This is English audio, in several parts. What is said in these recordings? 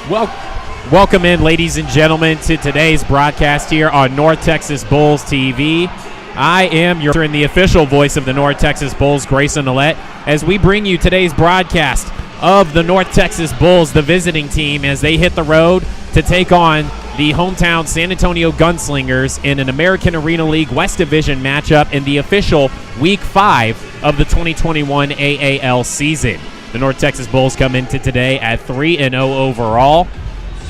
Welcome in, ladies and gentlemen, to today's broadcast here on North Texas Bulls TV. I am the official voice of the North Texas Bulls, Grayson Ouellette, as we bring you today's broadcast of the North Texas Bulls, the visiting team, as they hit the road to take on the hometown San Antonio Gunslingers in an American Arena League West Division matchup in the official Week 5 of the 2021 AAL season. The North Texas Bulls come into today at 3-0 overall.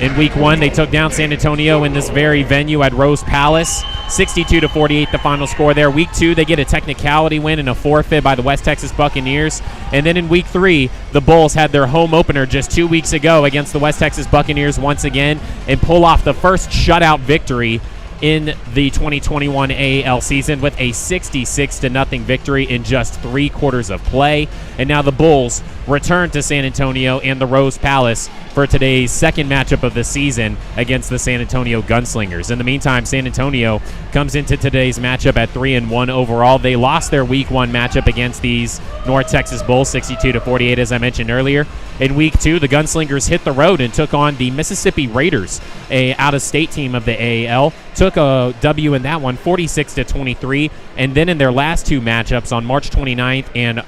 In Week 1, they took down San Antonio in this very venue at Rose Palace, 62-48 the final score there. Week 2, they get a technicality win and a forfeit by the West Texas Buccaneers. And then in Week 3, the Bulls had their home opener just 2 weeks ago against the West Texas Buccaneers once again and pull off the first shutout victory in the 2021 AAL season with a 66-0 victory in just 3 quarters of play. And now the Bulls return to San Antonio and the Rose Palace for today's second matchup of the season against the San Antonio Gunslingers. In the meantime, San Antonio comes into today's matchup at 3-1 overall. They lost their Week 1 matchup against these North Texas Bulls, 62-48, as I mentioned earlier. In Week 2, the Gunslingers hit the road and took on the Mississippi Raiders, a out-of-state team of the AAL. Took a W in that one, 46-23. And then in their last 2 matchups on March 29th and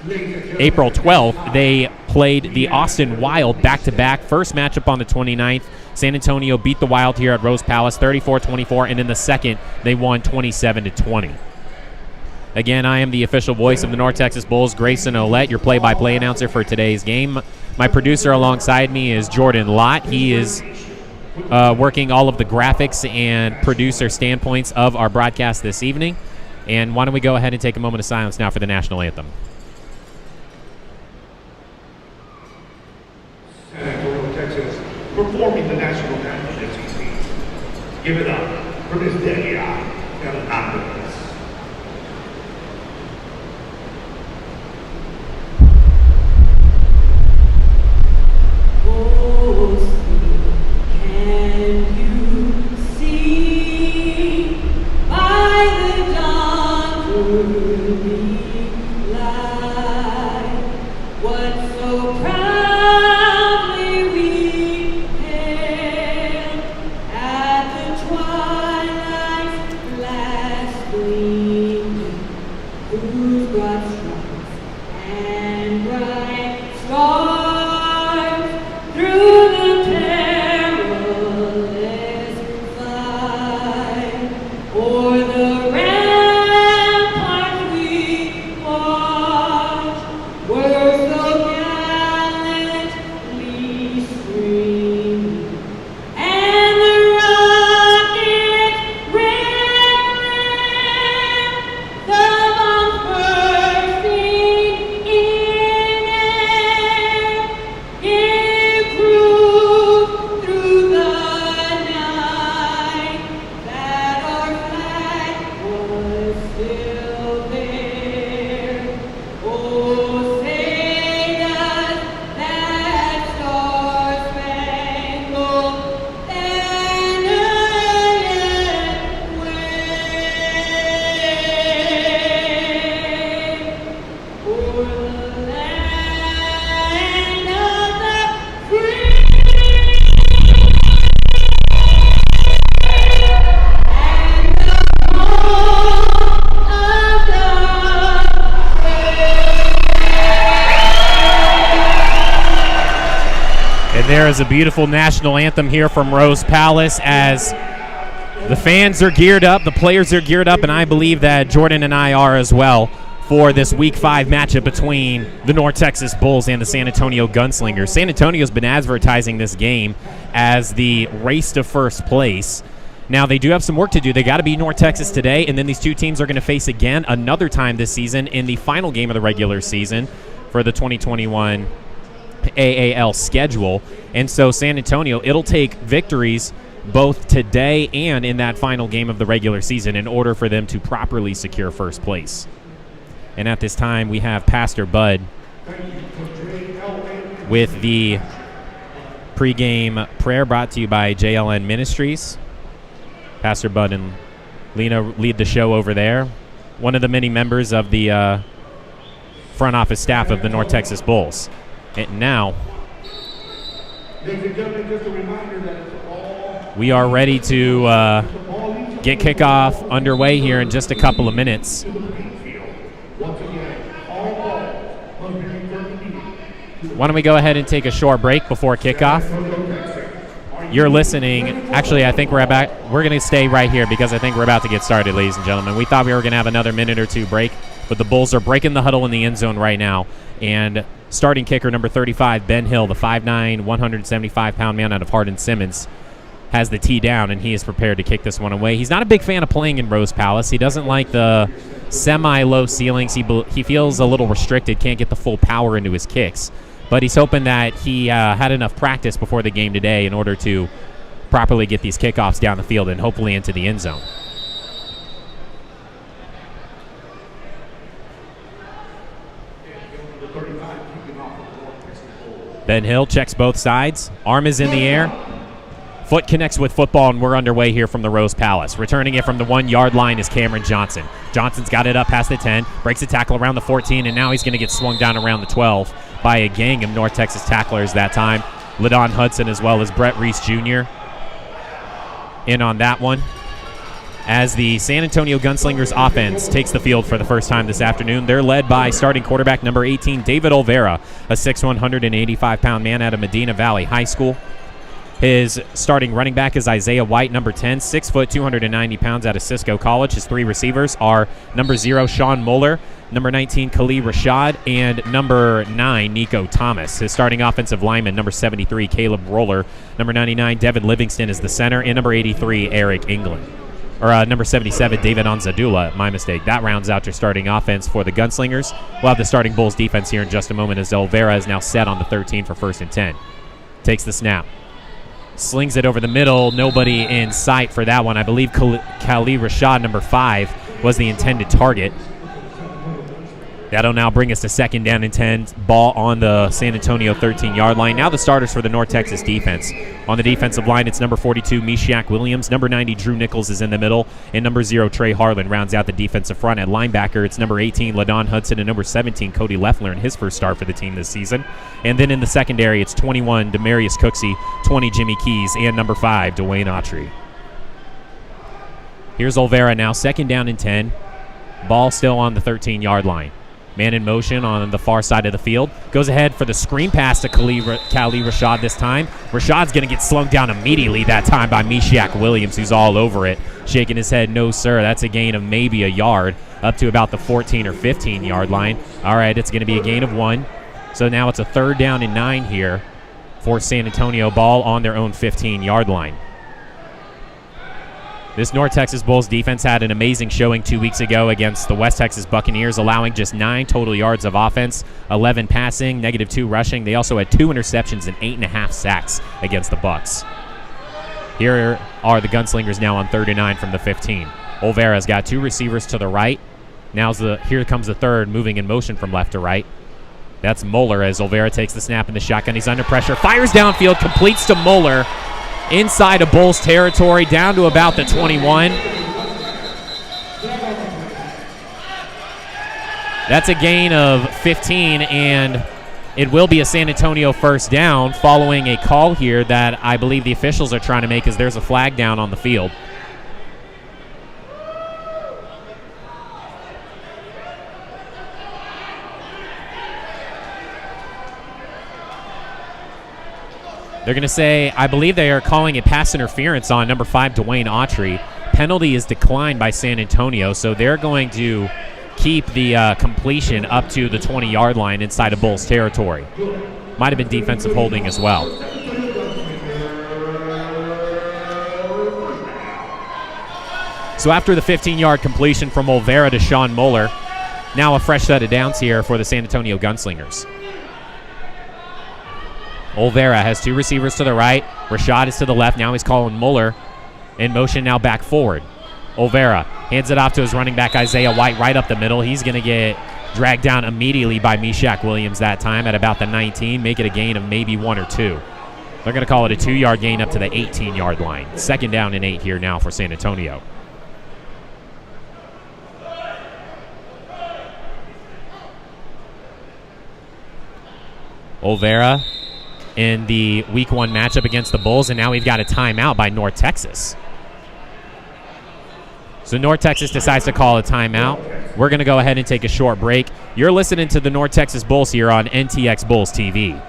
April 12th, they played the Austin Wild back-to-back. First matchup on the 29th, San Antonio beat the Wild here at Rose Palace 34-24, and in the second, they won 27-20. Again, I am the official voice of the North Texas Bulls, Grayson Ouellette, your play-by-play announcer for today's game. My producer alongside me is Jordan Lott. He is working all of the graphics and producer standpoints of our broadcast this evening. And why don't we go ahead and take a moment of silence now for the national anthem. San Antonio, Texas, performing the national anthem this evening. Give it up for Miss Delia Hernandez. There is a beautiful national anthem here from Rose Palace as the fans are geared up, the players are geared up, and I believe that Jordan and I are as well for this Week 5 matchup between the North Texas Bulls and the San Antonio Gunslingers. San Antonio's been advertising this game as the race to first place. Now, they do have some work to do. They got to beat North Texas today, and then these two teams are going to face again another time this season in the final game of the regular season for the 2021 AAL schedule. And so San Antonio, it'll take victories both today and in that final game of the regular season in order for them to properly secure first place. And at this time, we have Pastor Bud with the pregame prayer brought to you by JLN Ministries. Pastor Bud and Lena lead the show over there. One of the many members of the front office staff of the North Texas Bulls. And now, Ladies and gentlemen, just a reminder that it's all. We are ready to get kickoff underway here in just a couple of minutes. Once again, all balls must be returned. Why don't we go ahead and take a short break before kickoff? You're listening. Actually, I think we're going to stay right here because I think we're about to get started, ladies and gentlemen. We thought we were going to have another minute or two break, but the Bulls are breaking the huddle in the end zone right now. And starting kicker number 35, Ben Hill, the 5'9", 175-pound man out of Hardin-Simmons, has the tee down, and he is prepared to kick this one away. He's not a big fan of playing in Rose Palace. He doesn't like the semi-low ceilings. He feels a little restricted, can't get the full power into his kicks. But he's hoping that he had enough practice before the game today in order to properly get these kickoffs down the field and hopefully into the end zone. Ben Hill checks both sides. Arm is in the air. Foot connects with football, and we're underway here from the Rose Palace. Returning it from the 1-yard line is Cameron Johnson. Johnson's got it up past the 10, breaks a tackle around the 14, and now he's going to get swung down around the 12 by a gang of North Texas tacklers that time. LaDon Hudson as well as Brett Reese Jr. in on that one. As the San Antonio Gunslingers offense takes the field for the first time this afternoon, they're led by starting quarterback number 18, David Olvera, a 6'1", 185-pound man out of Medina Valley High School. His starting running back is Isaiah White, number 10, 6 foot, 290 pounds out of Cisco College. His three receivers are number 0, Sean Muller, number 19, Khalid Rashad, and number 9, Nico Thomas. His starting offensive lineman, number 73, Caleb Roller, number 99, Devin Livingston is the center, and number 83, Eric England. Or number 77, David Onzadula, my mistake. That rounds out your starting offense for the Gunslingers. We'll have the starting Bulls defense here in just a moment as Olvera is now set on the 13 for 1st and 10. Takes the snap. Slings it over the middle. Nobody in sight for that one. I believe Khalid Rashad, number 5, was the intended target. That'll now bring us to 2nd down and 10. Ball on the San Antonio 13-yard line. Now the starters for the North Texas defense. On the defensive line, it's number 42, Meshack Williams. Number 90, Drew Nichols is in the middle. And number 0, Trey Harlan rounds out the defensive front. At linebacker, it's number 18, LaDon Hudson, and number 17, Cody Leffler in his first start for the team this season. And then in the secondary, it's 21, Demarius Cooksey, 20, Jimmy Keys, and number 5, Dwayne Autry. Here's Olvera now, 2nd down and 10. Ball still on the 13-yard line. Man in motion on the far side of the field. Goes ahead for the screen pass to Khalid Rashad this time. Rashad's going to get slung down immediately that time by Meshack Williams, who's all over it. Shaking his head, no, sir. That's a gain of maybe a yard up to about the 14 or 15-yard line. All right, it's going to be a gain of 1. So now it's a 3rd down and 9 here for San Antonio. Ball on their own 15-yard line. This North Texas Bulls defense had an amazing showing 2 weeks ago against the West Texas Buccaneers, allowing just 9 total yards of offense, 11 passing, -2 rushing. They also had 2 interceptions and 8.5 sacks against the Bucs. Here are the Gunslingers now on 3rd and 9 from the 15. Olvera's got 2 receivers to the right. Here comes the 3rd, moving in motion from left to right. That's Muller as Olvera takes the snap in the shotgun. He's under pressure, fires downfield, completes to Muller. Inside of Bulls territory, down to about the 21. That's a gain of 15, and it will be a San Antonio 1st down following a call here that I believe the officials are trying to make as there's a flag down on the field. They're going to say, I believe they are calling it pass interference on number 5, Dwayne Autry. Penalty is declined by San Antonio, so they're going to keep the completion up to the 20-yard line inside of Bulls territory. Might have been defensive holding as well. So after the 15-yard completion from Olvera to Sean Muller, now a fresh set of downs here for the San Antonio Gunslingers. Olvera has 2 receivers to the right. Rashad is to the left. Now he's calling Muller in motion, now back forward. Olvera hands it off to his running back, Isaiah White, right up the middle. He's going to get dragged down immediately by Meshack Williams that time at about the 19, make it a gain of maybe 1 or 2. They're going to call it a 2-yard gain up to the 18-yard line. 2nd down and 8 here now for San Antonio. Olvera in the Week 1 matchup against the Bulls, and now we've got a timeout by North Texas. So North Texas decides to call a timeout. We're going to go ahead and take a short break. You're listening to the North Texas Bulls here on NTX Bulls TV.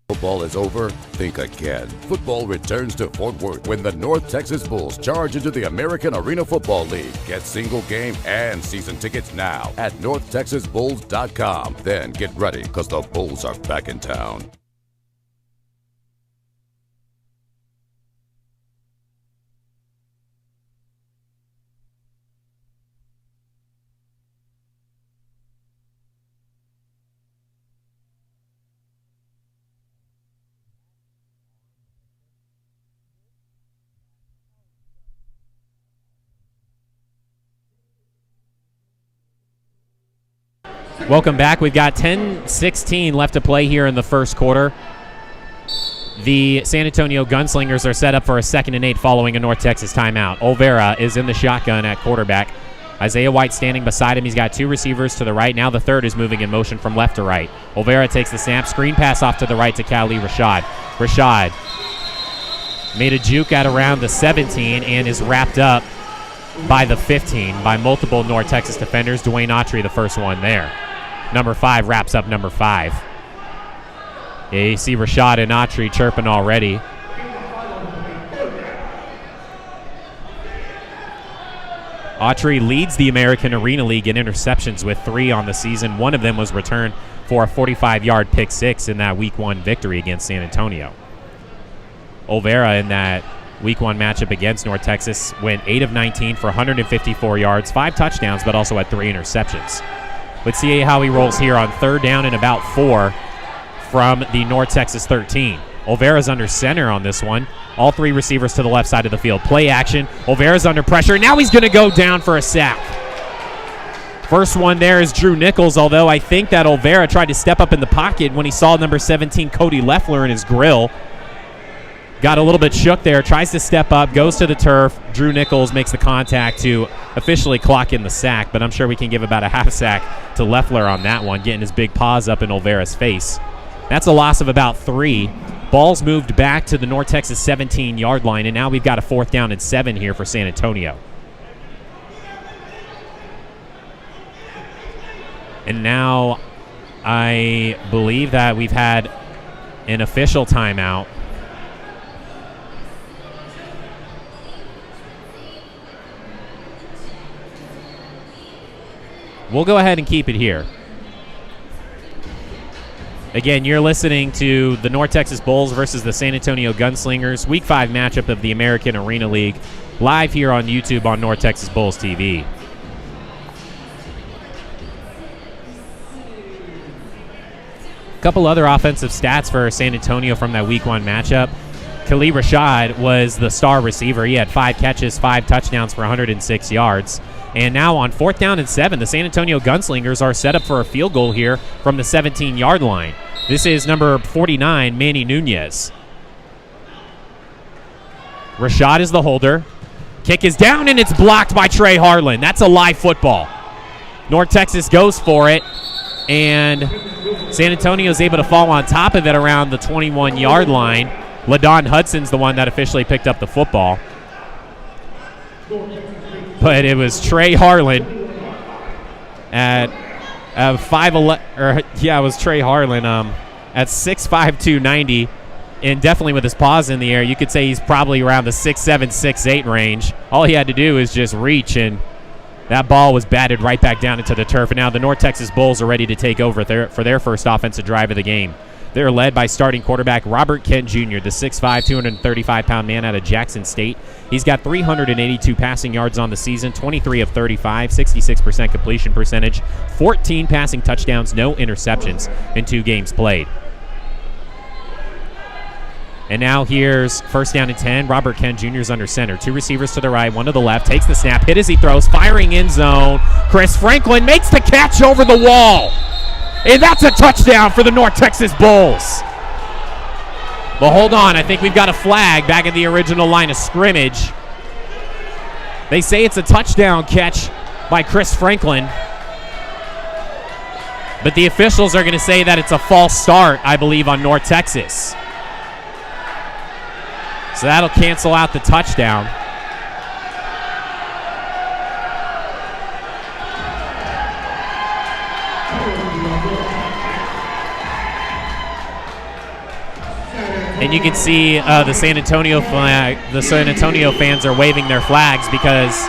Football is over? Think again. Football returns to Fort Worth when the North Texas Bulls charge into the American Arena Football League. Get single game and season tickets now at NorthTexasBulls.com. Then get ready because the Bulls are back in town. Welcome back. We've got 10:16 left to play here in the first quarter. The San Antonio Gunslingers are set up for a 2nd and 8 following a North Texas timeout. Olvera is in the shotgun at quarterback. Isaiah White standing beside him. He's got 2 receivers to the right. Now the third is moving in motion from left to right. Olvera takes the snap. Screen pass off to the right to Kali Rashad. Rashad made a juke at around the 17 and is wrapped up by the 15 by multiple North Texas defenders. Dwayne Autry, the first one there. Number 5 wraps up number 5. Yeah, you see Rashad and Autry chirping already. Autry leads the American Arena League in interceptions with 3 on the season. One of them was returned for a 45-yard pick 6 in that Week 1 victory against San Antonio. Olvera in that Week 1 matchup against North Texas went 8 of 19 for 154 yards, 5 touchdowns, but also had 3 interceptions. Let's see how he rolls here on 3rd down and about 4 from the North Texas 13. Olvera's under center on this one. All 3 receivers to the left side of the field. Play action. Olvera's under pressure. Now he's going to go down for a sack. First one there is Drew Nichols, although I think that Olvera tried to step up in the pocket when he saw number 17 Cody Leffler in his grill. Got a little bit shook there, tries to step up, goes to the turf. Drew Nichols makes the contact to officially clock in the sack, but I'm sure we can give about a half sack to Leffler on that one, getting his big paws up in Olvera's face. That's a loss of about 3. Ball's moved back to the North Texas 17-yard line, and now we've got a 4th down and 7 here for San Antonio. And now I believe that we've had an official timeout. We'll go ahead and keep it here. Again, you're listening to the North Texas Bulls versus the San Antonio Gunslingers, Week 5 matchup of the American Arena League, live here on YouTube on North Texas Bulls TV. A couple other offensive stats for San Antonio from that Week 1 matchup. Kali Rashad was the star receiver. He had 5 catches, 5 touchdowns for 106 yards. And now on 4th down and 7, the San Antonio Gunslingers are set up for a field goal here from the 17-yard line. This is number 49, Manny Nunez. Rashad is the holder. Kick is down, and it's blocked by Trey Harlan. That's a live football. North Texas goes for it, and San Antonio is able to fall on top of it around the 21-yard line. LaDon Hudson's the one that officially picked up the football. But it was Trey Harlan at 5'11", or yeah, it was Trey Harlan at 6'5", 290, and definitely with his paws in the air, you could say he's probably around the 6'7", 6'8" range. All he had to do is just reach, and that ball was batted right back down into the turf. And now the North Texas Bulls are ready to take over for their first offensive drive of the game. They're led by starting quarterback Robert Kent Jr., the 6'5", 235-pound man out of Jackson State. He's got 382 passing yards on the season, 23 of 35, 66% completion percentage, 14 passing touchdowns, no interceptions in 2 games played. And now here's 1st down and 10. Robert Kent Jr. is under center. 2 receivers to the right, 1 to the left. Takes the snap, hit as he throws, firing end zone. Chris Franklin makes the catch over the wall. And that's a touchdown for the North Texas Bulls. But hold on, I think we've got a flag back at the original line of scrimmage. They say it's a touchdown catch by Chris Franklin. But the officials are going to say that it's a false start, I believe, on North Texas. So that'll cancel out the touchdown. And you can see the San Antonio fans are waving their flags because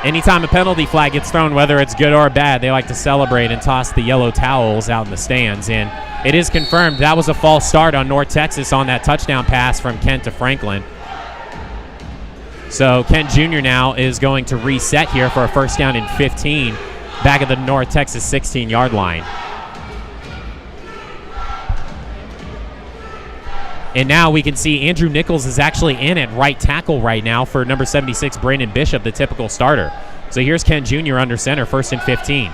anytime a penalty flag gets thrown, whether it's good or bad, they like to celebrate and toss the yellow towels out in the stands. And it is confirmed that was a false start on North Texas on that touchdown pass from Kent to Franklin. So Kent Jr. now is going to reset here for a first down and 15 back at the North Texas 16-yard line. And now we can see Andrew Nichols is actually in at right tackle right now for number 76, Brandon Bishop, the typical starter. So here's Kent Jr. under center, first and 15.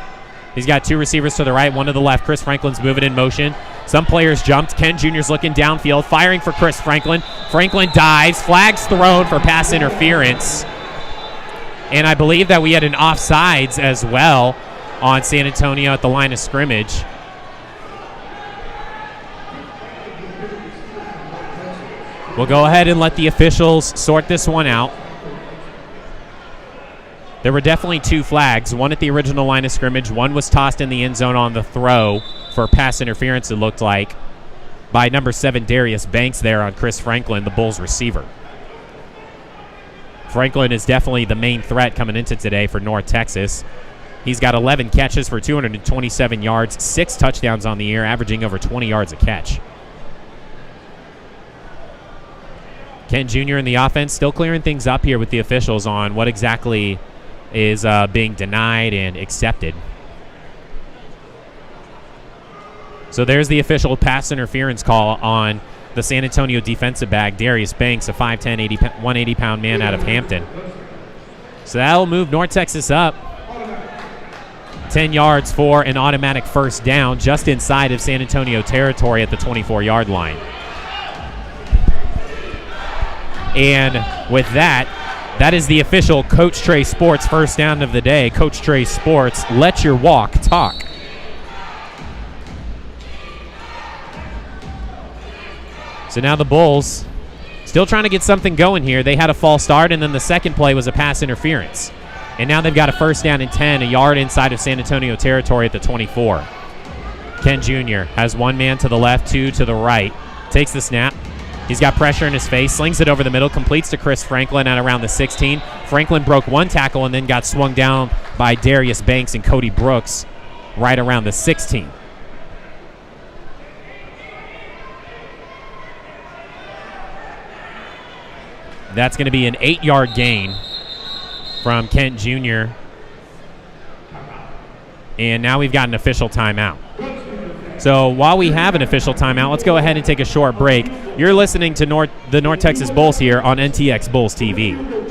He's got two receivers to the right, one to the left. Chris Franklin's moving in motion. Some players jumped. Kent Jr.'s looking downfield, firing for Chris Franklin. Franklin dives. Flags thrown for pass interference. And I believe that we had an offsides as well on San Antonio at the line of scrimmage. We'll go ahead and let the officials sort this one out. There were definitely two flags, one at the original line of scrimmage, one was tossed in the end zone on the throw for pass interference, it looked like, by number 7 Darius Banks there on Chris Franklin, the Bulls receiver. Franklin is definitely the main threat coming into today for North Texas. He's got 11 catches for 227 yards, 6 touchdowns on the year, averaging over 20 yards a catch. Kent Jr. in the offense still clearing things up here with the officials on what exactly is being denied and accepted. So there's the official pass interference call on the San Antonio defensive back, Darius Banks, a 5'10", 180-pound man out of Hampton. So that'll move North Texas up 10 yards for an automatic first down just inside of San Antonio territory at the 24-yard line. And with that, that is the official Coach Trey Sports first down of the day. Coach Trey Sports, let your walk talk. So now the Bulls still trying to get something going here. They had a false start, and then the second play was a pass interference. And now they've got a first down and 10, a yard inside of San Antonio territory at the 24. Kent Jr. has one man to the left, two to the right. Takes the snap. He's got pressure in his face, slings it over the middle, completes to Chris Franklin at around the 16. Franklin broke one tackle and then got swung down by Darius Banks and Cody Brooks right around the 16. That's going to be an 8-yard gain from Kent Jr. And now we've got an official timeout. So while we have an official timeout, let's go ahead and take a short break. You're listening to the North Texas Bulls here on NTX Bulls TV.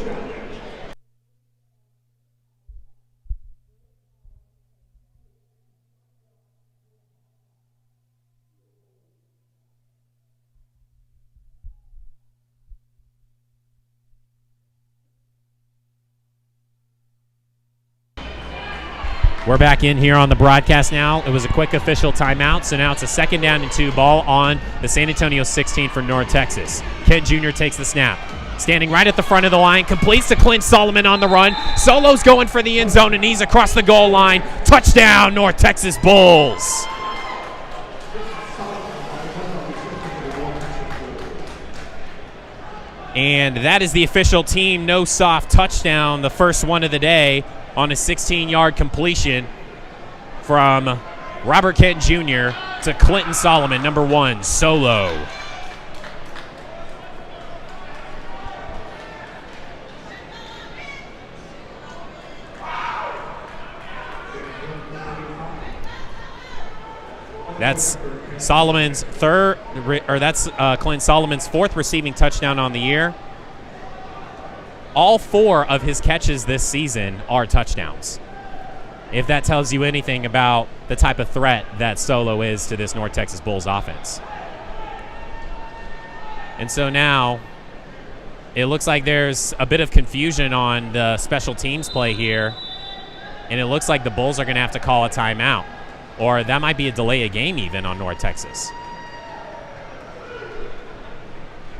We're back in here on the broadcast now. It was a quick official timeout, so now it's a second down and 2 ball on the San Antonio 16 for North Texas. Kent Jr. takes the snap. Standing right at the front of the line, completes to Clint Solomon on the run. Solo's going for the end zone, and he's across the goal line. Touchdown, North Texas Bulls. And that is the official team no soft touchdown, the first one of the day, on a 16-yard completion from Robert Kent Jr. to Clinton Solomon, number 1, Solo. That's Solomon's Clinton Solomon's 4th receiving touchdown on the year. All 4 of his catches this season are touchdowns. If that tells you anything about the type of threat that Solo is to this North Texas Bulls offense. And so now it looks like there's a bit of confusion on the special teams play here, and it looks like the Bulls are going to have to call a timeout. Or that might be a delay of game even on North Texas.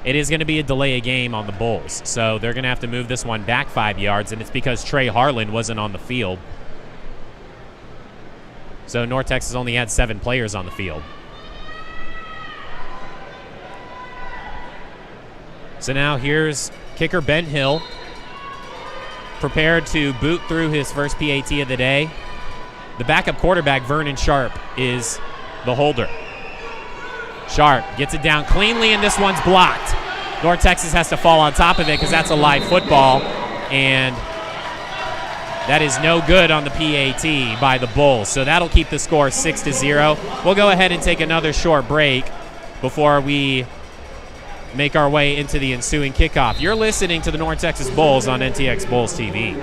It is going to be a delay of game on the Bulls. So they're going to have to move this one back 5 yards, and it's because Trey Harlan wasn't on the field. So North Texas only had 7 players on the field. So now here's kicker Ben Hill, prepared to boot through his first PAT of the day. The backup quarterback, Vernon Sharp, is the holder. Sharp gets it down cleanly, and this one's blocked. North Texas has to fall on top of it because that's a live football, and that is no good on the PAT by the Bulls. So that'll keep the score 6-0. We'll go ahead and take another short break before we make our way into the ensuing kickoff. You're listening to the North Texas Bulls on NTX Bulls TV.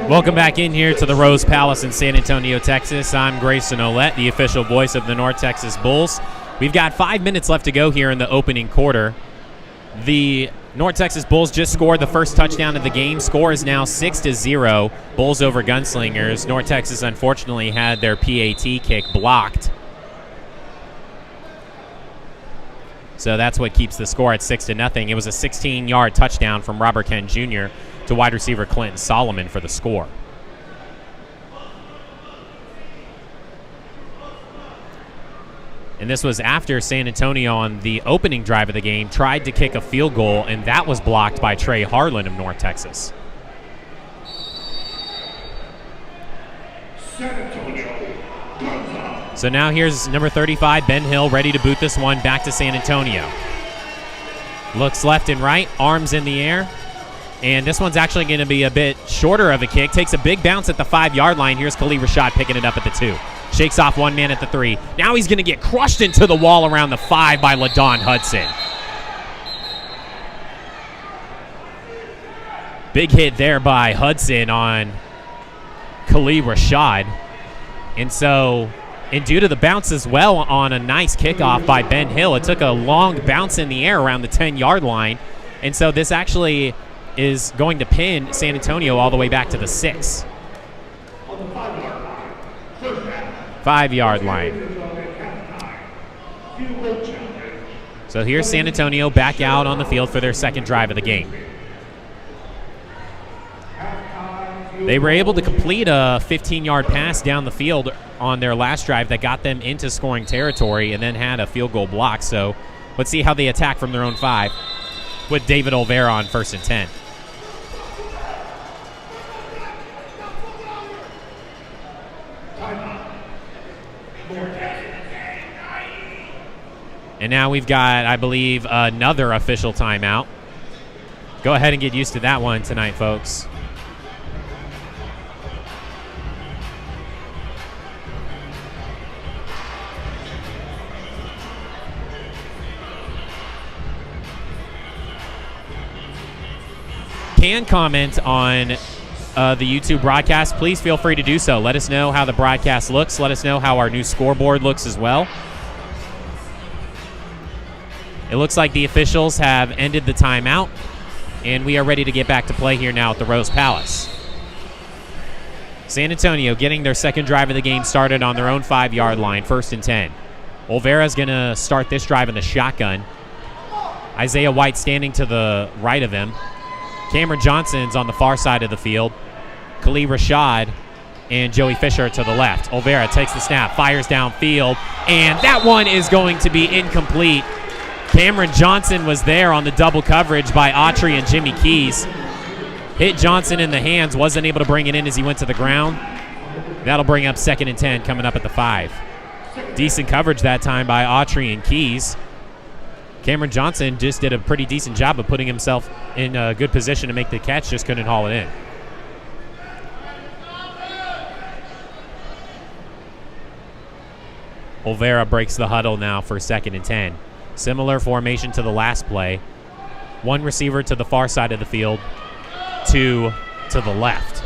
Welcome back in here to the Rose Palace in San Antonio, Texas. I'm Grayson Ouellette, the official voice of the North Texas Bulls. We've got 5 minutes left to go here in the opening quarter. The North Texas Bulls just scored the first touchdown of the game. Score is now 6-0. Bulls over Gunslingers. North Texas unfortunately had their PAT kick blocked. So that's what keeps the score at 6-0. It was a 16-yard touchdown from Robert Kent Jr. to wide receiver Clinton Solomon for the score. And this was after San Antonio on the opening drive of the game tried to kick a field goal, and that was blocked by Trey Harlan of North Texas. So now here's number 35, Ben Hill, ready to boot this one back to San Antonio. Looks left and right, arms in the air. And this one's actually going to be a bit shorter of a kick. Takes a big bounce at the 5-yard line. Here's Khalid Rashad picking it up at the 2. Shakes off one man at the 3. Now he's going to get crushed into the wall around the 5 by LaDon Hudson. Big hit there by Hudson on Khalid Rashad. And due to the bounce as well on a nice kickoff by Ben Hill, it took a long bounce in the air around the 10-yard line. And so this actually is going to pin San Antonio all the way back to the 6. 5-yard line. So here's San Antonio back out on the field for their second drive of the game. They were able to complete a 15-yard pass down the field on their last drive that got them into scoring territory and then had a field goal block. So let's see how they attack from their own 5 with David Olvera on 1st and 10. And now we've got, I believe, another official timeout. Go ahead and get used to that one tonight, folks. Can comment on the YouTube broadcast, please feel free to do so. Let us know how the broadcast looks. Let us know how our new scoreboard looks as well. It looks like the officials have ended the timeout, and we are ready to get back to play here now at the Rose Palace. San Antonio getting their second drive of the game started on their own 5-yard line, 1st and 10. Olvera's going to start this drive in the shotgun. Isaiah White standing to the right of him. Cameron Johnson's on the far side of the field. Khalil Rashad and Joey Fisher to the left. Olvera takes the snap, fires downfield, and that one is going to be incomplete. Cameron Johnson was there on the double coverage by Autry and Jimmy Keys. Hit Johnson in the hands, wasn't able to bring it in as he went to the ground. That'll bring up 2nd and 10 coming up at the 5. Decent coverage that time by Autry and Keys. Cameron Johnson just did a pretty decent job of putting himself in a good position to make the catch, just couldn't haul it in. Olvera breaks the huddle now for 2nd and 10. Similar formation to the last play. One receiver to the far side of the field, 2 to the left.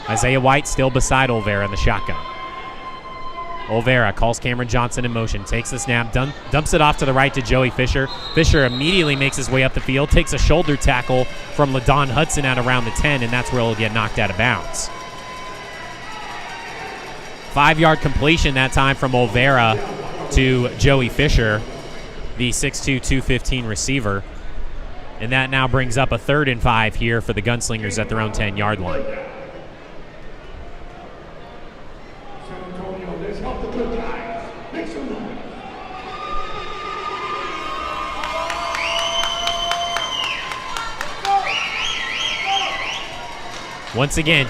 Isaiah White still beside Olvera in the shotgun. Olvera calls Cameron Johnson in motion, takes the snap, dumps it off to the right to Joey Fisher. Fisher immediately makes his way up the field, takes a shoulder tackle from LaDon Hudson at around the 10, and that's where he'll get knocked out of bounds. 5-yard completion that time from Olvera to Joey Fisher, the 6'2", 215 receiver. And that now brings up a 3rd and 5 here for the Gunslingers at their own 10-yard line. San Antonio, let's help the good guys. Make some noise. Once again,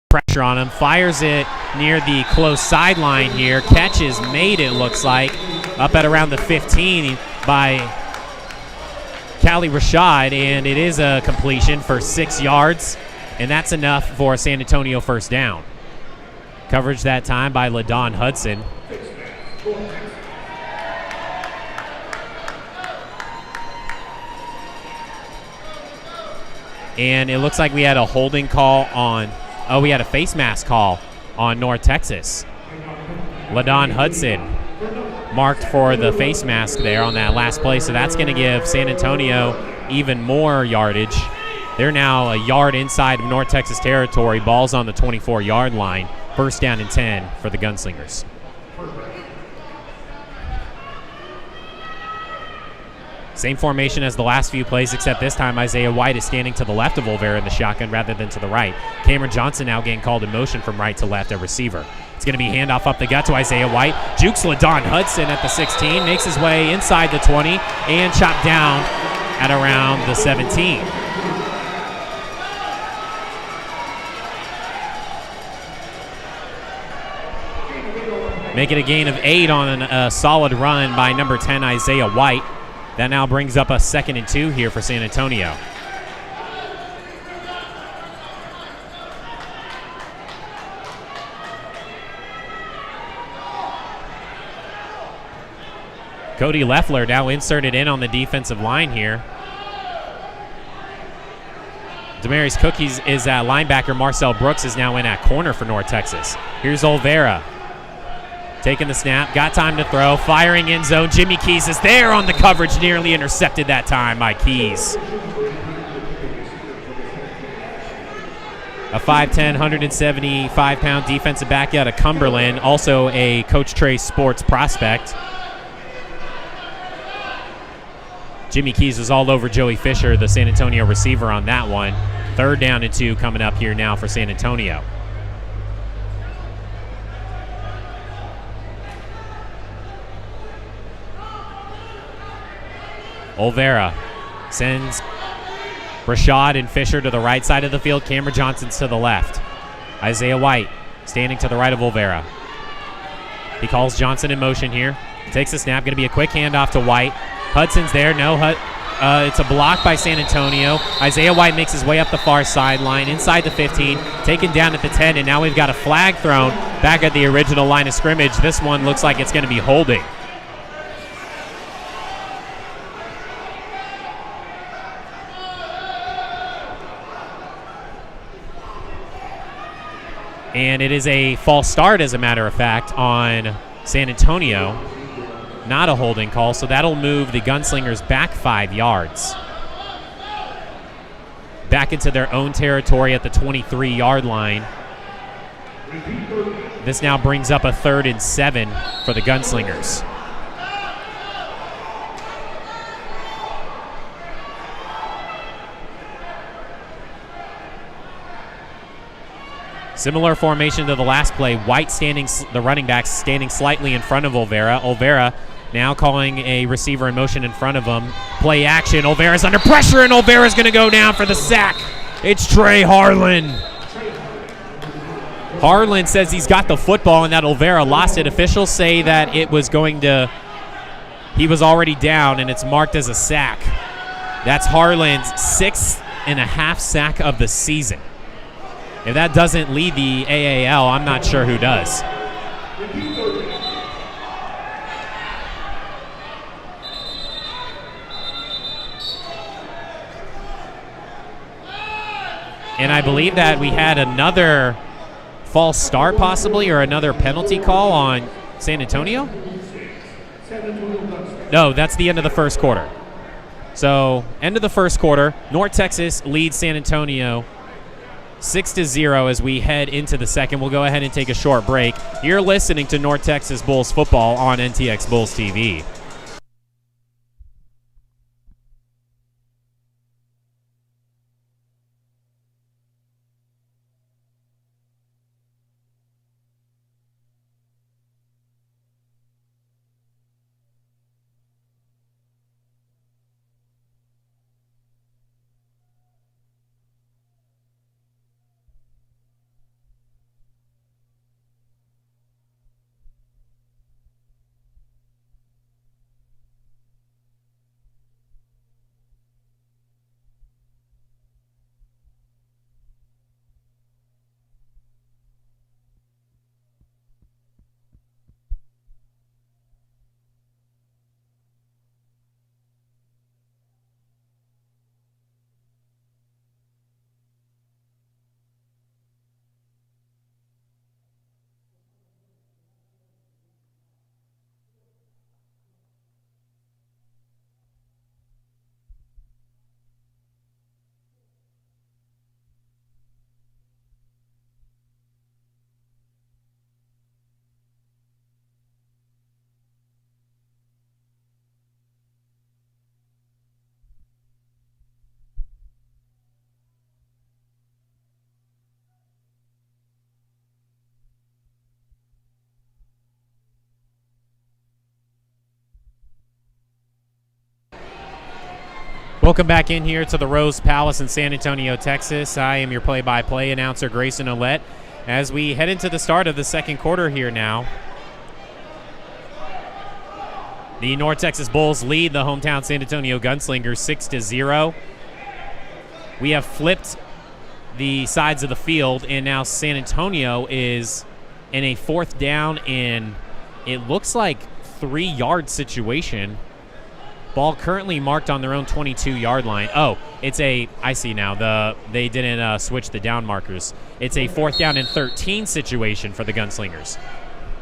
pressure on him, fires it near the close sideline here. Catch is made, it looks like, up at around the 15 by Khalil Rashad, and it is a completion for 6 yards, and that's enough for a San Antonio first down. Coverage that time by LaDon Hudson. And it looks like we had a holding call on, we had a face mask call on North Texas. LaDon Hudson marked for the face mask there on that last play, so that's going to give San Antonio even more yardage. They're now a yard inside of North Texas territory. Ball's on the 24-yard line. First down and 10 for the Gunslingers. Same formation as the last few plays, except this time Isaiah White is standing to the left of Olvera in the shotgun rather than to the right. Cameron Johnson now getting called in motion from right to left at receiver. It's going to be handoff up the gut to Isaiah White. Jukes LaDon Hudson at the 16, makes his way inside the 20, and chopped down at around the 17. Make it a gain of 8 on a solid run by number 10, Isaiah White. That now brings up a 2nd and 2 here for San Antonio. Cody Leffler now inserted in on the defensive line here. Demarius Cook is at linebacker. Marcel Brooks is now in at corner for North Texas. Here's Olvera. Taking the snap, got time to throw, firing end zone. Jimmy Keys is there on the coverage, nearly intercepted that time by Keys. A 5'10", 175-pound defensive back out of Cumberland, also a Coach Trey Sports prospect. Jimmy Keys was all over Joey Fisher, the San Antonio receiver, on that one. 3rd down and 2 coming up here now for San Antonio. Olvera sends Rashad and Fisher to the right side of the field. Cameron Johnson's to the left. Isaiah White standing to the right of Olvera. He calls Johnson in motion here. Takes the snap. Going to be a quick handoff to White. Hudson's there. No, it's a block by San Antonio. Isaiah White makes his way up the far sideline, inside the 15, taken down at the 10, and now we've got a flag thrown back at the original line of scrimmage. This one looks like it's going to be holding. And it is a false start, as a matter of fact, on San Antonio. Not a holding call, so that'll move the Gunslingers back 5 yards. Back into their own territory at the 23-yard line. This now brings up a 3rd and 7 for the Gunslingers. Similar formation to the last play. White the running back, standing slightly in front of Olvera. Olvera now calling a receiver in motion in front of him. Play action. Olvera's under pressure, and Olvera's going to go down for the sack. It's Trey Harlan. Harlan says he's got the football and that Olvera lost it. Officials say that he was already down, and it's marked as a sack. That's Harlan's 6.5 sack of the season. If that doesn't lead the AAL, I'm not sure who does. And I believe that we had another false start possibly, or another penalty call on San Antonio. No, that's the end of the first quarter. So, end of the first quarter, North Texas leads San Antonio 6-0 as we head into the second. We'll go ahead and take a short break. You're listening to North Texas Bulls football on NTX Bulls TV. Welcome back in here to the Rose Palace in San Antonio, Texas. I am your play-by-play announcer, Grayson Ouellette. As we head into the start of the second quarter here now, the North Texas Bulls lead the hometown San Antonio Gunslingers 6-0. We have flipped the sides of the field, and now San Antonio is in a 4th down and it looks like 3-yard situation. Ball currently marked on their own 22-yard line. Oh, I see now. They didn't switch the down markers. It's a 4th down and 13 situation for the Gunslingers.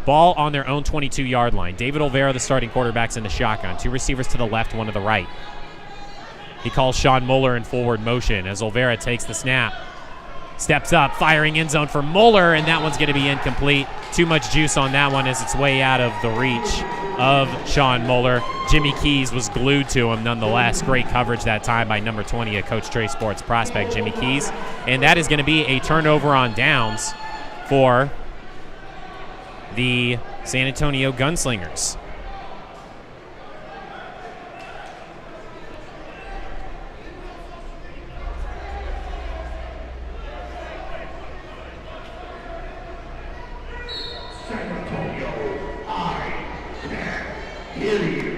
Ball on their own 22-yard line. David Olvera, the starting quarterback's in the shotgun. 2 receivers to the left, 1 to the right. He calls Sean Muller in forward motion as Olvera takes the snap. Steps up, firing end zone for Muller, and that one's going to be incomplete. Too much juice on that one as it's way out of the reach of Sean Muller. Jimmy Keys was glued to him nonetheless. Great coverage that time by number 20 at Coach Trey Sports prospect Jimmy Keys. And that is going to be a turnover on downs for the San Antonio Gunslingers. San Antonio, I can hear you.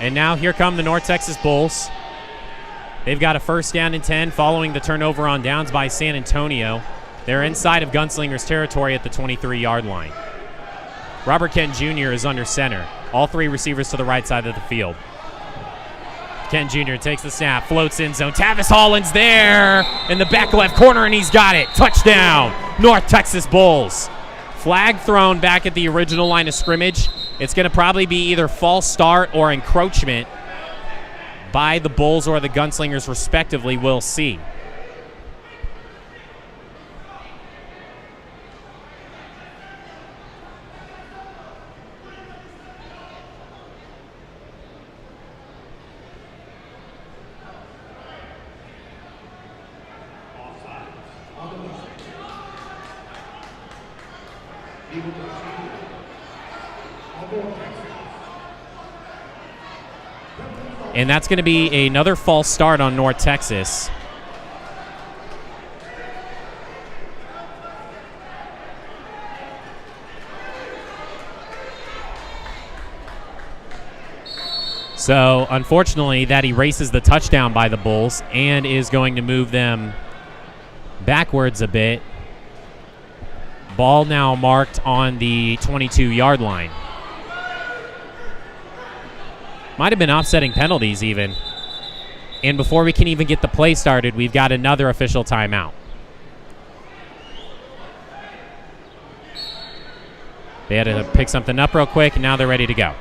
And now here come the North Texas Bulls. They've got a 1st down and 10 following the turnover on downs by San Antonio. They're inside of Gunslingers territory at the 23-yard line. Robert Kent Jr. is under center. All 3 receivers to the right side of the field. Kent Jr. takes the snap, floats in zone. Tavis Holland's there in the back left corner, and he's got it. Touchdown, North Texas Bulls. Flag thrown back at the original line of scrimmage. It's going to probably be either false start or encroachment by the Bulls or the Gunslingers respectively. We'll see. And that's going to be another false start on North Texas. So, unfortunately, that erases the touchdown by the Bulls and is going to move them backwards a bit. Ball now marked on the 22-yard line. Might have been offsetting penalties even. And before we can even get the play started, we've got another official timeout. They had to pick something up real quick, and now they're ready to go.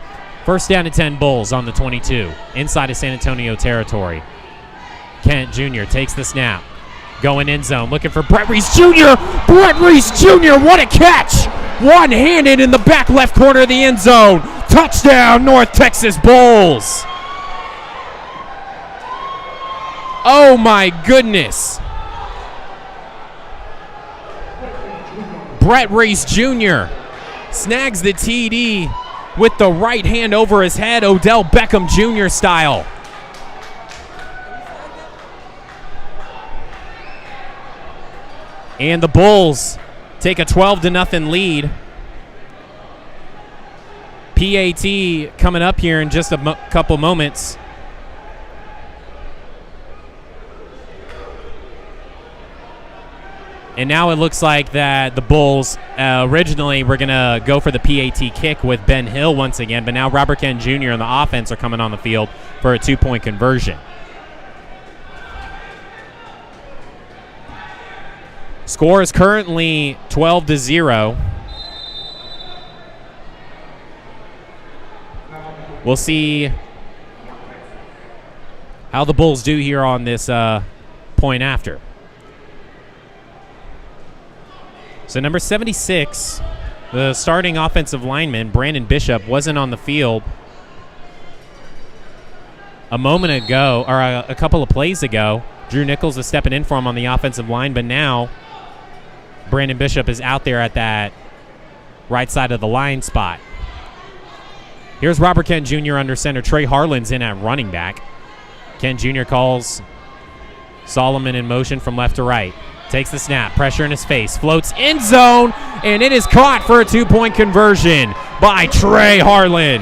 First down and 10 Bulls on the 22, inside of San Antonio territory. Kent Jr. takes the snap. Going end zone, looking for Brett Reese Jr. Brett Reese Jr., what a catch! One-handed in the back left corner of the end zone. Touchdown, North Texas Bulls. Oh, my goodness. Brett Reese Jr. snags the TD with the right hand over his head, Odell Beckham Jr. style. And the Bulls take a 12-0 lead. PAT coming up here in just a couple moments. And now it looks like that the Bulls originally were going to go for the PAT kick with Ben Hill once again, but now Robert Kent Jr. and the offense are coming on the field for a 2-point conversion. Score is currently 12-0. We'll see how the Bulls do here on this point after. So number 76, the starting offensive lineman, Brandon Bishop, wasn't on the field a moment ago, or a couple of plays ago. Drew Nichols is stepping in for him on the offensive line, but now Brandon Bishop is out there at that right side of the line spot. Here's Robert Kent Jr. under center. Trey Harlan's in at running back. Kent Jr. calls Solomon in motion from left to right. Takes the snap, pressure in his face, floats end zone, and it is caught for a 2-point conversion by Trey Harlan.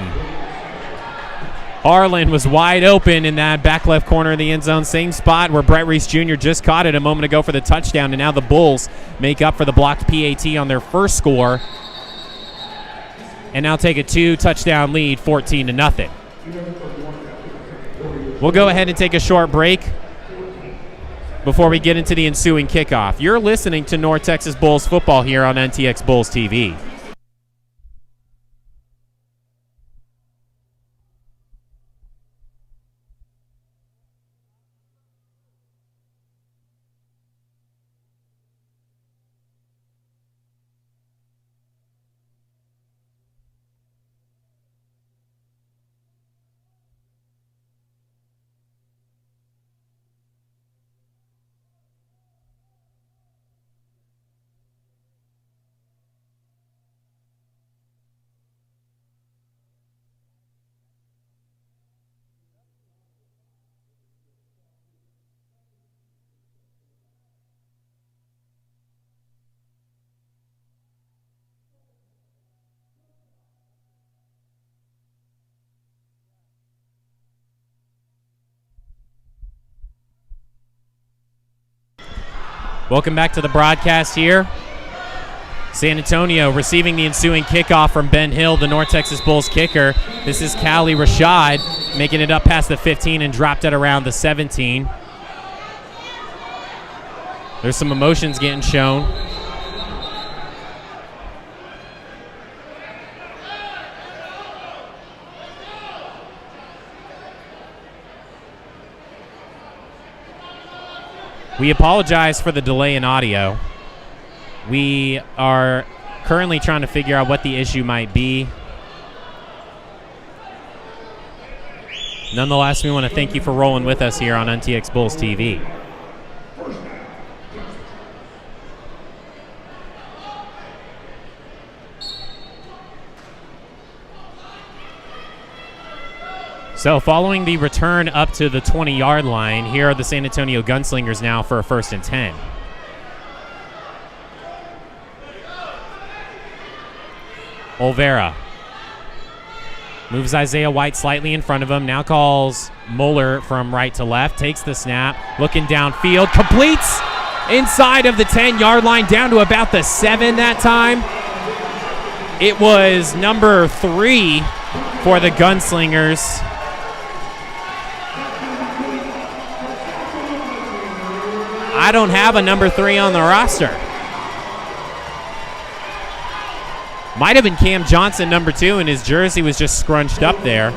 Harlan was wide open in that back left corner of the end zone, same spot where Brett Reese Jr. just caught it a moment ago for the touchdown, and now the Bulls make up for the blocked PAT on their first score and now take a 2-touchdown lead, 14-0. We'll go ahead and take a short break before we get into the ensuing kickoff. You're listening to North Texas Bulls football here on NTX Bulls TV. Welcome back to the broadcast here. San Antonio receiving the ensuing kickoff from Ben Hill, the North Texas Bulls kicker. This is Callie Rashad making it up past the 15 and dropped it around the 17. There's some emotions getting shown. We apologize for the delay in audio. We are currently trying to figure out what the issue might be. Nonetheless, we want to thank you for rolling with us here on NTX Bulls TV. So following the return up to the 20-yard line, here are the San Antonio Gunslingers now for a 1st and 10. Olvera moves Isaiah White slightly in front of him, now calls Mueller from right to left, takes the snap, looking downfield, completes inside of the 10-yard line, down to about the 7 that time. It was number 3 for the Gunslingers. I don't have a number 3 on the roster. Might have been Cam Johnson, number 2, and his jersey was just scrunched up there.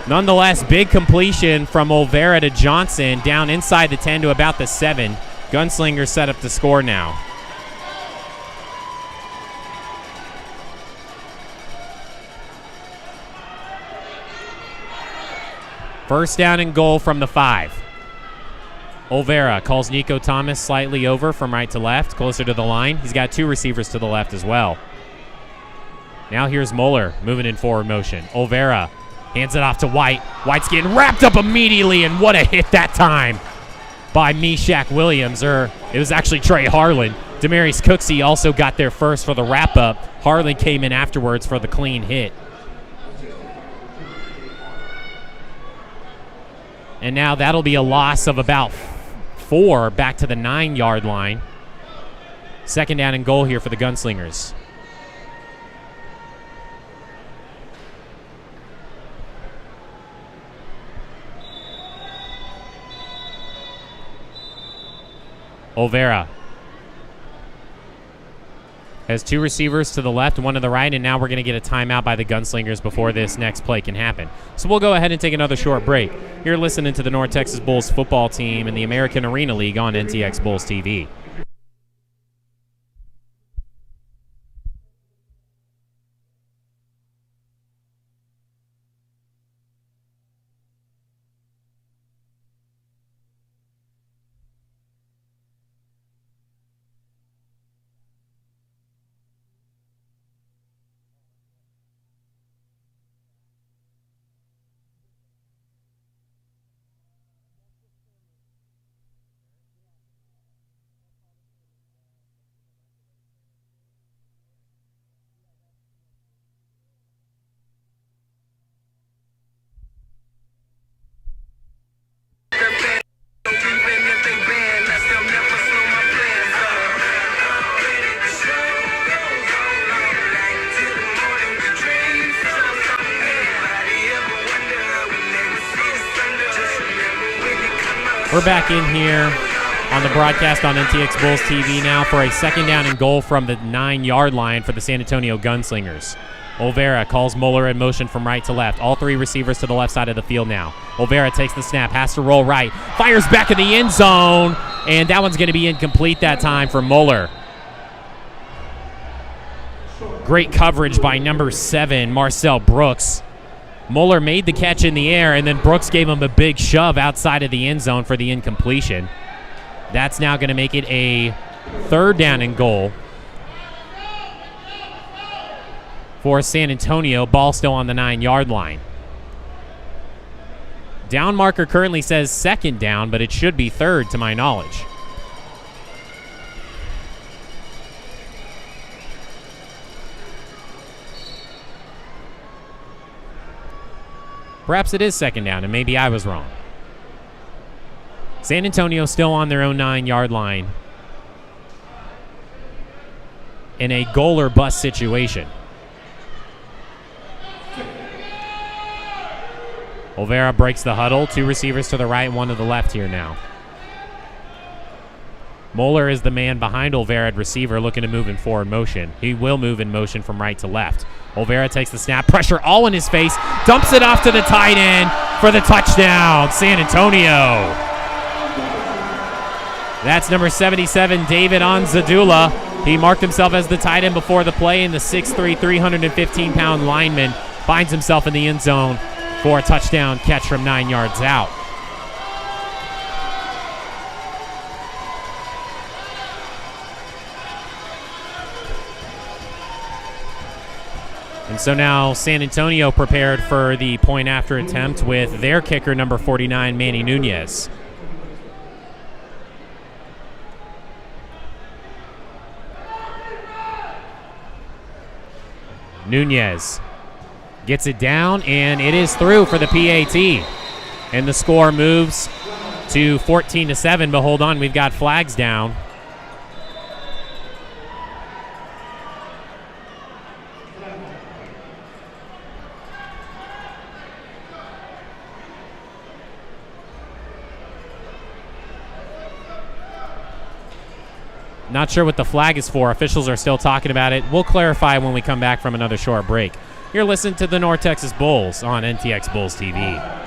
Nonetheless, big completion from Olvera to Johnson, down inside the 10 to about the 7. Gunslingers set up to score now. First down and goal from the 5. Olvera calls Nico Thomas slightly over from right to left, closer to the line. He's got 2 receivers to the left as well. Now here's Mueller moving in forward motion. Olvera hands it off to White. White's getting wrapped up immediately, and what a hit that time by Meshach Williams, or it was actually Trey Harlan. Demarius Cooksey also got there first for the wrap-up. Harlan came in afterwards for the clean hit. And now that'll be a loss of about 4 back to the 9-yard line. Second down and goal here for the Gunslingers. Olvera has 2 receivers to the left, 1 to the right, and now we're going to get a timeout by the Gunslingers before this next play can happen. So we'll go ahead and take another short break. You're listening to the North Texas Bulls football team in the American Arena League on NTX Bulls TV. We're back in here on the broadcast on NTX Bulls TV now for a second down and goal from the 9-yard line for the San Antonio Gunslingers. Olvera calls Mueller in motion from right to left. All 3 receivers to the left side of the field now. Olvera takes the snap, has to roll right, fires back in the end zone, and that one's going to be incomplete that time for Mueller. Great coverage by number 7, Marcel Brooks. Mueller made the catch in the air, and then Brooks gave him a big shove outside of the end zone for the incompletion. That's now going to make it a third down and goal for San Antonio. Ball still on the 9-yard line. Down marker currently says second down, but it should be third to my knowledge. Perhaps it is second down, and maybe I was wrong. San Antonio still on their own 9-yard line in a goal or bust situation. Olvera breaks the huddle. 2 receivers to the right, 1 to the left here now. Mueller is the man behind Olvera at receiver, looking to move in forward motion. He will move in motion from right to left. Olvera takes the snap, pressure all in his face, dumps it off to the tight end for the touchdown. San Antonio. That's number 77, David Onzadula. He marked himself as the tight end before the play, and the 6'3", 315-pound lineman finds himself in the end zone for a touchdown catch from 9 yards out. And so now San Antonio prepared for the point after attempt with their kicker, number 49, Manny Nunez. Nunez gets it down, and it is through for the PAT. And the score moves to 14-7, but hold on, we've got flags down. Not sure what the flag is for. Officials are still talking about it. We'll clarify when we come back from another short break. You're listening to the North Texas Bulls on NTX Bulls TV.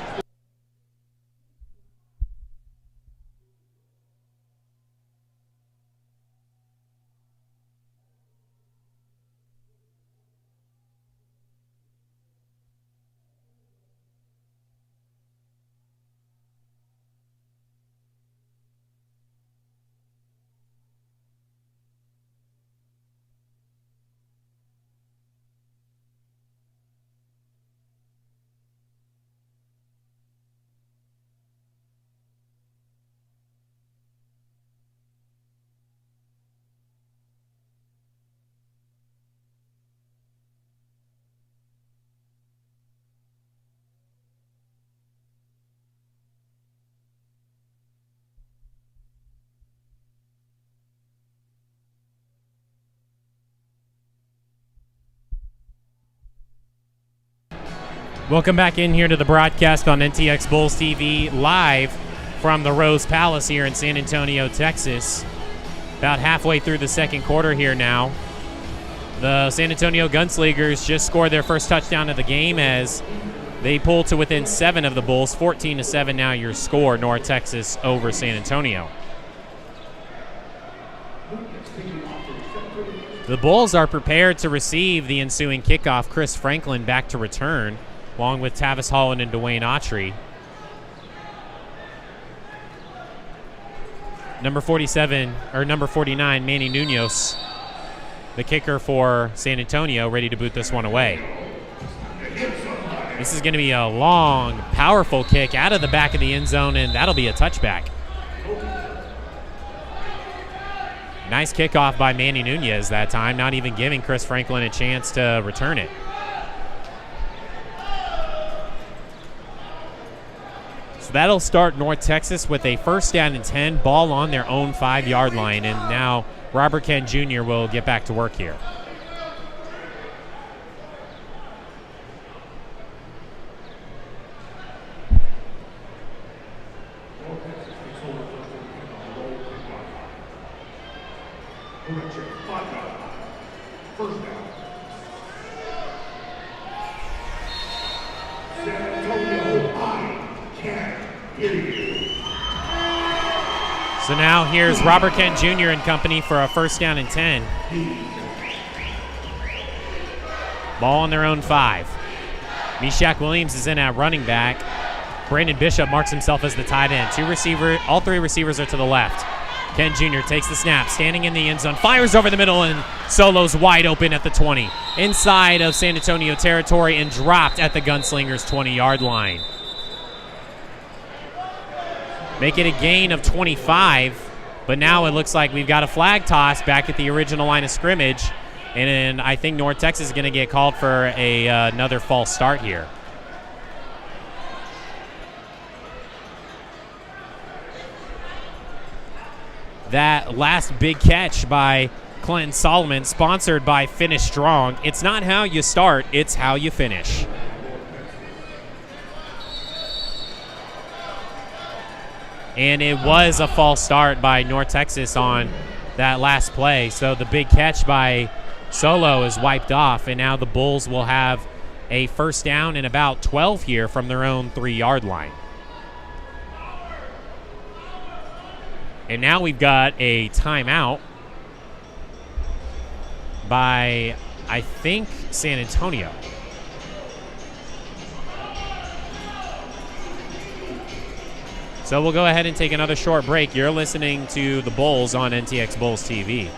Welcome back in here to the broadcast on NTX Bulls TV, live from the Rose Palace here in San Antonio, Texas. About halfway through the second quarter here now. The San Antonio Gunslingers just scored their first touchdown of the game as they pull to within 7 of the Bulls. 14-7 now your score, North Texas over San Antonio. The Bulls are prepared to receive the ensuing kickoff. Chris Franklin back to return, along with Tavis Holland and Dwayne Autry. Number 49, Manny Nunez, the kicker for San Antonio, ready to boot this one away. This is going to be a long, powerful kick out of the back of the end zone, and that'll be a touchback. Nice kickoff by Manny Nunez that time, not even giving Chris Franklin a chance to return it. So that'll start North Texas with a first down and 10, ball on their own 5-yard line. And now Robert Kent Jr. will get back to work here. First down. San Antonio, I can't hear you. So now here's Robert Kent Jr. and company for a first down and 10. Ball on their own 5. Meshach Williams is in at running back. Brandon Bishop marks himself as the tight end. All 3 receivers are to the left. Kent Jr. takes the snap, standing in the end zone, fires over the middle, and Solo's wide open at the 20. Inside of San Antonio territory and dropped at the Gunslingers 20-yard line. Make it a gain of 25, but now it looks like we've got a flag toss back at the original line of scrimmage, and I think North Texas is going to get called for another false start here. That last big catch by Clinton Solomon, sponsored by Finish Strong. It's not how you start, it's how you finish. And it was a false start by North Texas on that last play. So the big catch by Solo is wiped off, and now the Bulls will have a first down and about 12 here from their own 3-yard line. And now we've got a timeout by, I think, San Antonio. So we'll go ahead and take another short break. You're listening to the Bulls on NTX Bulls TV.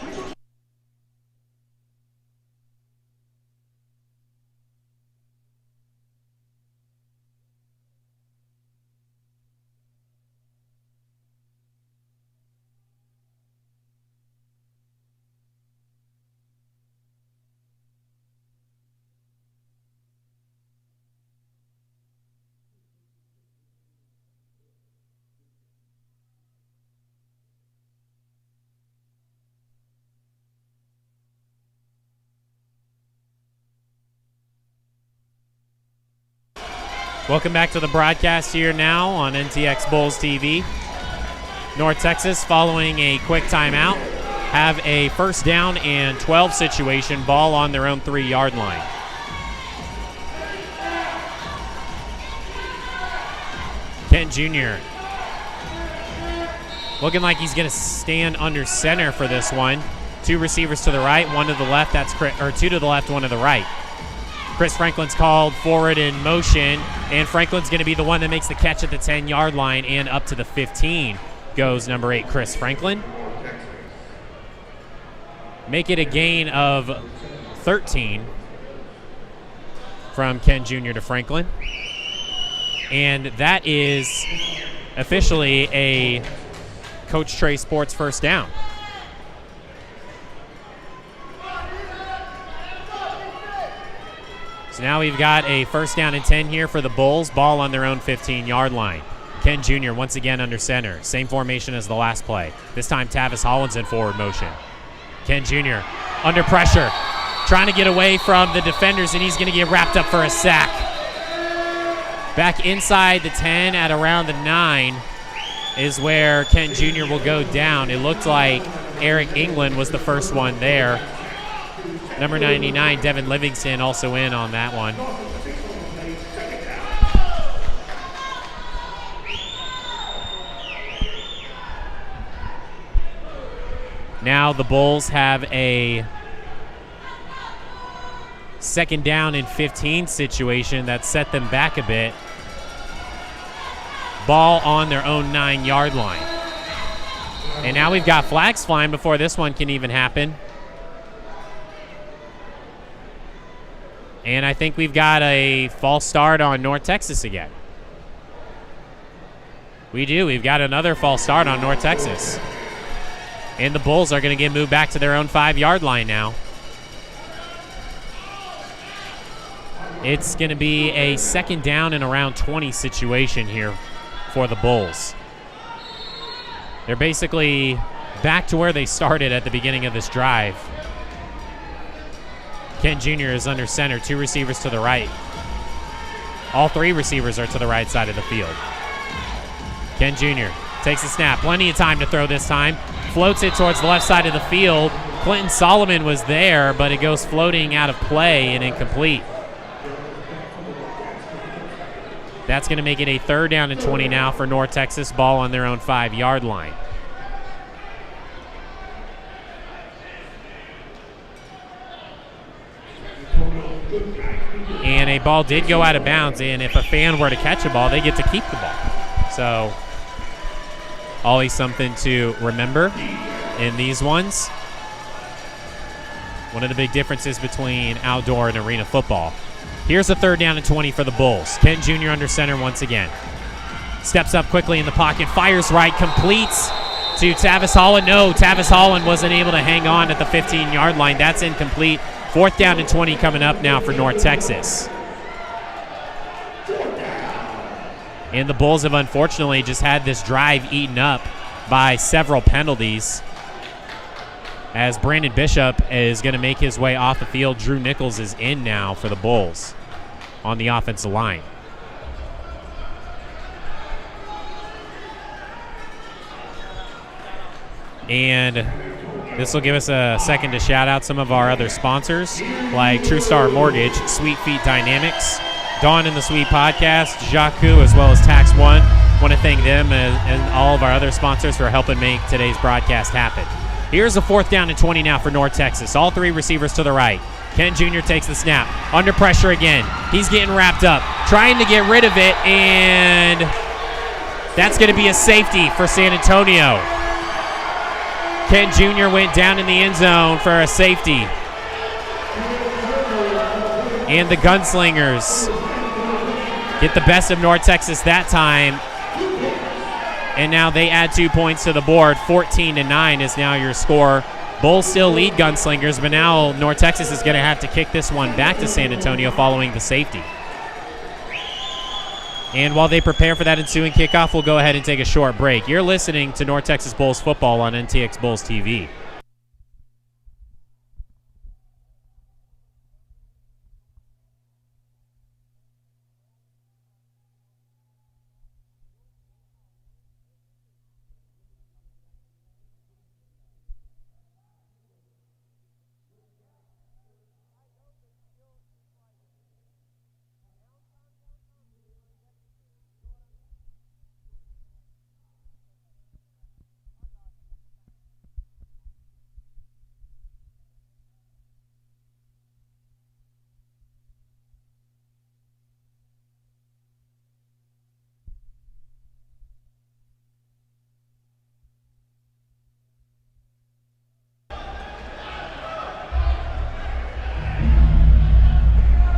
Welcome back to the broadcast here now on NTX Bulls TV. North Texas, following a quick timeout, have a first down and 12 situation, ball on their own 3-yard line. Kent Jr. looking like he's going to stand under center for this one. 2 receivers to the right, 1 to the left. Or 2 to the left, 1 to the right. Chris Franklin's called forward in motion, and Franklin's going to be the one that makes the catch at the 10-yard line, and up to the 15 goes number 8, Chris Franklin. Make it a gain of 13 from Ken Jr. to Franklin. And that is officially a Coach Trey Sports first down. So now we've got a first down and 10 here for the Bulls. Ball on their own 15-yard line. Ken Jr. once again under center. Same formation as the last play. This time Tavis Holland's in forward motion. Ken Jr. under pressure, trying to get away from the defenders, and he's going to get wrapped up for a sack. Back inside the 10 at around the 9 is where Ken Jr. will go down. It looked like Eric England was the first one there. Number 99, Devin Livingston, also in on that one. Now the Bulls have a second down and 15 situation that set them back a bit. Ball on their own 9-yard line. And now we've got flags flying before this one can even happen. And I think we've got a false start on North Texas again. We do. We've got another false start on North Texas. And the Bulls are going to get moved back to their own 5-yard line now. It's going to be a second down and around 20 situation here for the Bulls. They're basically back to where they started at the beginning of this drive. Ken Jr. is under center, 2 receivers to the right. All 3 receivers are to the right side of the field. Ken Jr. takes the snap, plenty of time to throw this time. Floats it towards the left side of the field. Clinton Solomon was there, but it goes floating out of play and incomplete. That's going to make it a third down and 20 now for North Texas. Ball on their own 5-yard line. And a ball did go out of bounds, and if a fan were to catch a ball, they get to keep the ball. So always something to remember in these ones. One of the big differences between outdoor and arena football. Here's a third down and 20 for the Bulls. Ken Jr. under center once again. Steps up quickly in the pocket, fires right, completes to Tavis Holland. No, Tavis Holland wasn't able to hang on at the 15-yard line. That's incomplete. Fourth down and 20 coming up now for North Texas. And the Bulls have unfortunately just had this drive eaten up by several penalties, as Brandon Bishop is going to make his way off the field. Drew Nichols is in now for the Bulls on the offensive line. And this will give us a second to shout out some of our other sponsors, like True Star Mortgage, Sweet Feet Dynamics, Dawn in the Sweet Podcast, Jaku, as well as Tax One, Want to thank them and all of our other sponsors for helping make today's broadcast happen. Here's a 4th down and 20 now for North Texas. All 3 receivers to the right. Kent Jr. takes the snap. Under pressure again. He's getting wrapped up. Trying to get rid of it, and that's going to be a safety for San Antonio. Kent Jr. went down in the end zone for a safety. And the Gunslingers get the best of North Texas that time. And now they add 2 points to the board. 14-9 is now your score. Bulls still lead Gunslingers, but now North Texas is going to have to kick this one back to San Antonio following the safety. And while they prepare for that ensuing kickoff, we'll go ahead and take a short break. You're listening to North Texas Bulls football on NTX Bulls TV.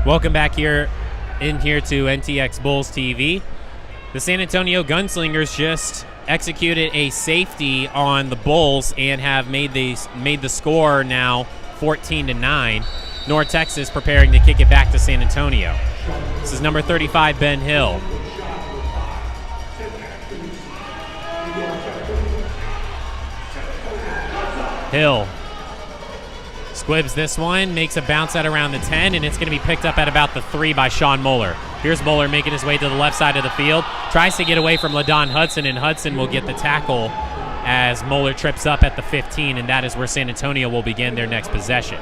Welcome back here to NTX Bulls TV. The San Antonio Gunslingers just executed a safety on the Bulls and have made the score now 14-9. North Texas preparing to kick it back to San Antonio. This is number 35, Ben Hill. Hill squibs this one, makes a bounce at around the 10, and it's going to be picked up at about the 3 by Sean Moeller. Here's Moeller making his way to the left side of the field. Tries to get away from LaDon Hudson, and Hudson will get the tackle as Moeller trips up at the 15, and that is where San Antonio will begin their next possession.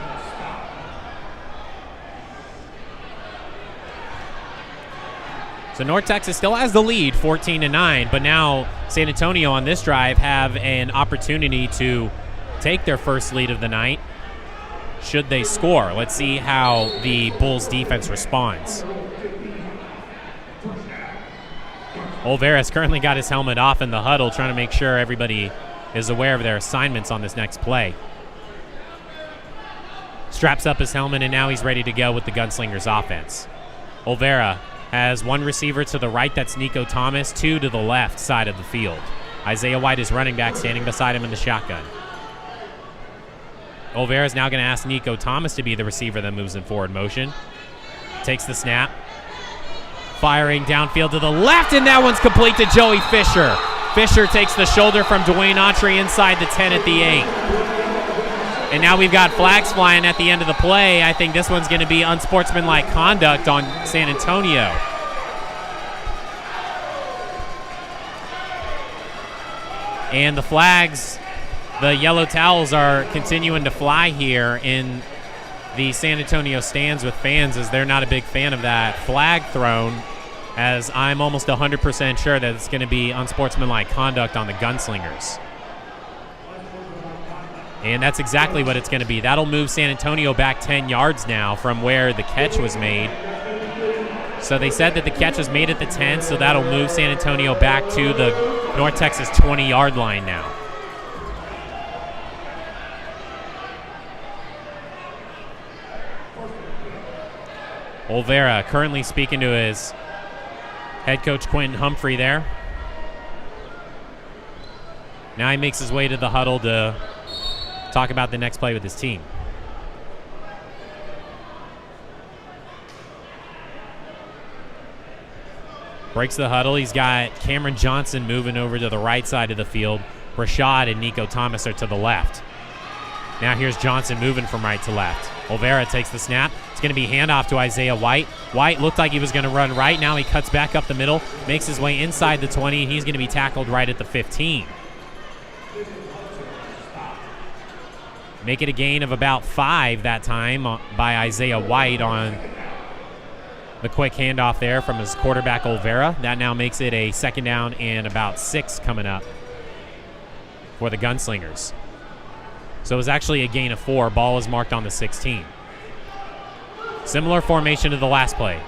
So North Texas still has the lead, 14-9, but now San Antonio on this drive have an opportunity to take their first lead of the night should they score. Let's see how the Bulls defense responds. Olvera's currently got his helmet off in the huddle, trying to make sure everybody is aware of their assignments on this next play. Straps up his helmet, and now he's ready to go with the Gunslingers offense. Olvera has 1 receiver to the right, that's Nico Thomas, 2 to the left side of the field. Isaiah White is running back, standing beside him in the shotgun. Olvera is now going to ask Nico Thomas to be the receiver that moves in forward motion. Takes the snap. Firing downfield to the left, and that one's complete to Joey Fisher. Fisher takes the shoulder from Dwayne Autry inside the 10 at the 8. And now we've got flags flying at the end of the play. I think this one's going to be unsportsmanlike conduct on San Antonio. And the flags, the yellow towels are continuing to fly here in the San Antonio stands with fans, as they're not a big fan of that flag thrown, as I'm almost 100% sure that it's going to be unsportsmanlike conduct on the Gunslingers. And that's exactly what it's going to be. That'll move San Antonio back 10 yards now from where the catch was made. So they said that the catch was made at the 10, so that'll move San Antonio back to the North Texas 20-yard line now. Olvera currently speaking to his head coach Quentin Humphrey there. Now he makes his way to the huddle to talk about the next play with his team. Breaks the huddle. He's got Cameron Johnson moving over to the right side of the field. Rashad and Nico Thomas are to the left. Now here's Johnson moving from right to left. Olvera takes the snap. It's going to be handoff to Isaiah White. White looked like he was going to run right. Now he cuts back up the middle, makes his way inside the 20, and he's going to be tackled right at the 15. Make it a gain of about 5 that time by Isaiah White on The quick handoff there from his quarterback, Olvera. That now makes it a 2nd down and about 6 coming up for the Gunslingers. So it was actually a gain of 4. Ball is marked on the 16. Similar formation to the last play.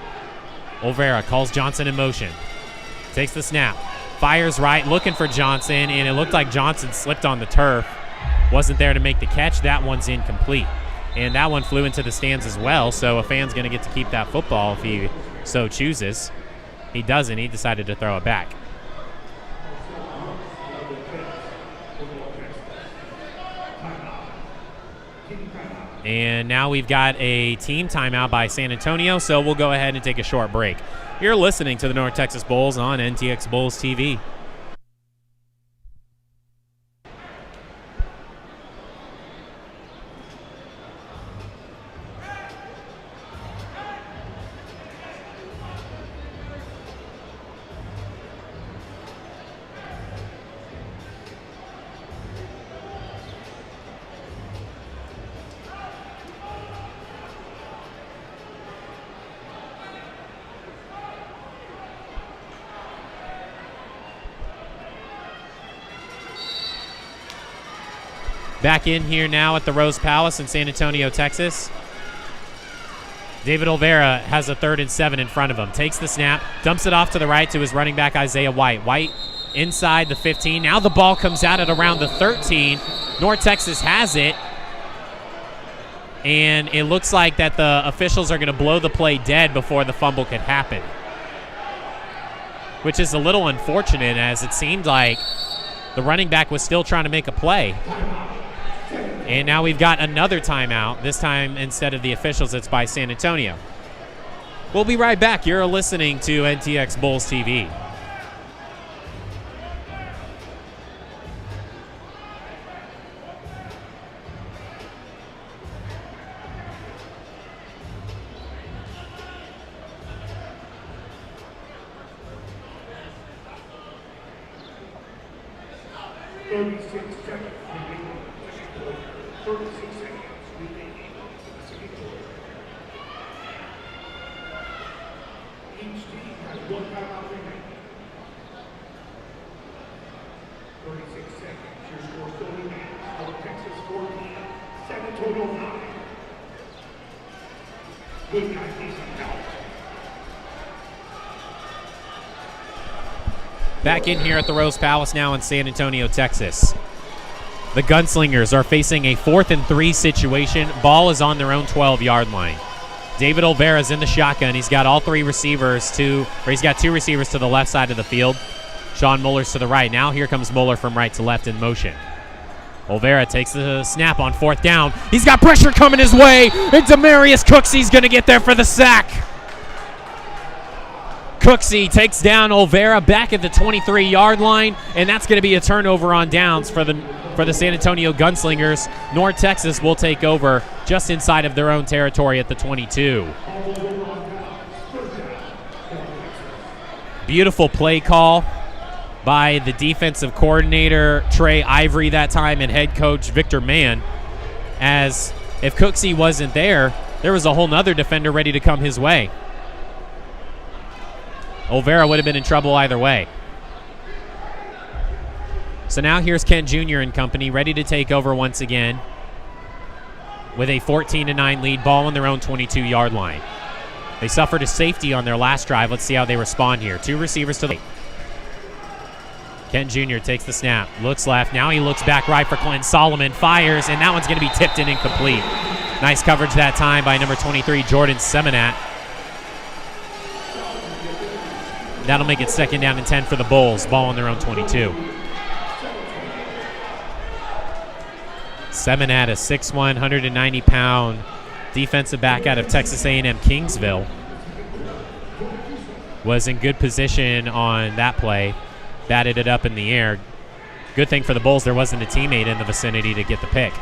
Olvera calls Johnson in motion. Takes the snap. Fires right, looking for Johnson, and it looked like Johnson slipped on the turf. Wasn't there to make the catch. That one's incomplete. And that one flew into the stands as well, so a fan's going to get to keep that football if he so chooses. He doesn't. He decided to throw it back. And now we've got a team timeout by San Antonio, so we'll go ahead and take a short break. You're listening to the North Texas Bulls on NTX Bulls TV. Back in here now at the Rose Palace in San Antonio, Texas. David Olvera has a 3rd and 7 in front of him. Takes the snap, dumps it off to the right to his running back, Isaiah White. White inside the 15. Now the ball comes out at around the 13. North Texas has it. And it looks like that the officials are going to blow the play dead before the fumble could happen, which is a little unfortunate, as it seemed like the running back was still trying to make a play. And now we've got another timeout. This time, instead of the officials, it's by San Antonio. We'll be right back. You're listening to NTX Bulls TV. Back in here at the Rose Palace now in San Antonio, Texas. The Gunslingers are facing a 4th and 3 situation. Ball is on their own 12-yard line. David Olvera's in the shotgun. He's got all 3 receivers he's got 2 receivers to the left side of the field. Sean Muller's to the right. Now here comes Muller from right to left in motion. Olvera takes the snap on 4th down. He's got pressure coming his way, and Demarius Cooksey's going to get there for the sack. Cooksey takes down Olvera back at the 23-yard line, and that's going to be a turnover on downs for the San Antonio Gunslingers. North Texas will take over just inside of their own territory at the 22. Beautiful play call by the defensive coordinator, Trey Ivory, that time, and head coach Victor Mann, as if Cooksey wasn't there, there was a whole nother defender ready to come his way. Olvera would have been in trouble either way. So now here's Kent Jr. and company, ready to take over once again with a 14-9 lead, ball on their own 22-yard line. They suffered a safety on their last drive. Let's see how they respond here. 2 receivers to the right. Kent Jr. takes the snap, looks left. Now he looks back right for Clint Solomon, fires, and that one's going to be tipped and incomplete. Nice coverage that time by number 23, Jordan Seminat. That'll make it 2nd down and 10 for the Bulls. Ball on their own 22. Seminat, a 6'1", 190-pound defensive back out of Texas A&M Kingsville, was in good position on that play. Batted it up in the air. Good thing for the Bulls there wasn't a teammate in the vicinity to get the pick.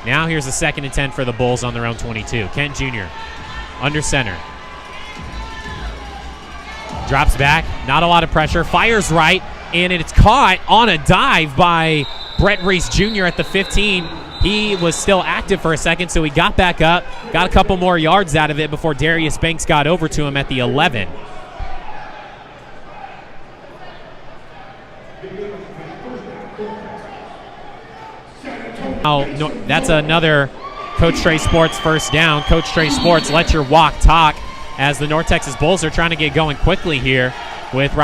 Now here's a 2nd and 10 for the Bulls on their own 22. Kent Jr. under center. Drops back, not a lot of pressure, fires right, and it's caught on a dive by Brett Reese Jr. at the 15. he was still active for a second, so he got back up, got a couple more yards out of it before Darius Banks got over to him at the 11. Oh, no, that's another Coach Trey Sports first down. Coach Trey Sports, let your walk talk, as the North Texas Bulls are trying to get going quickly here with Robert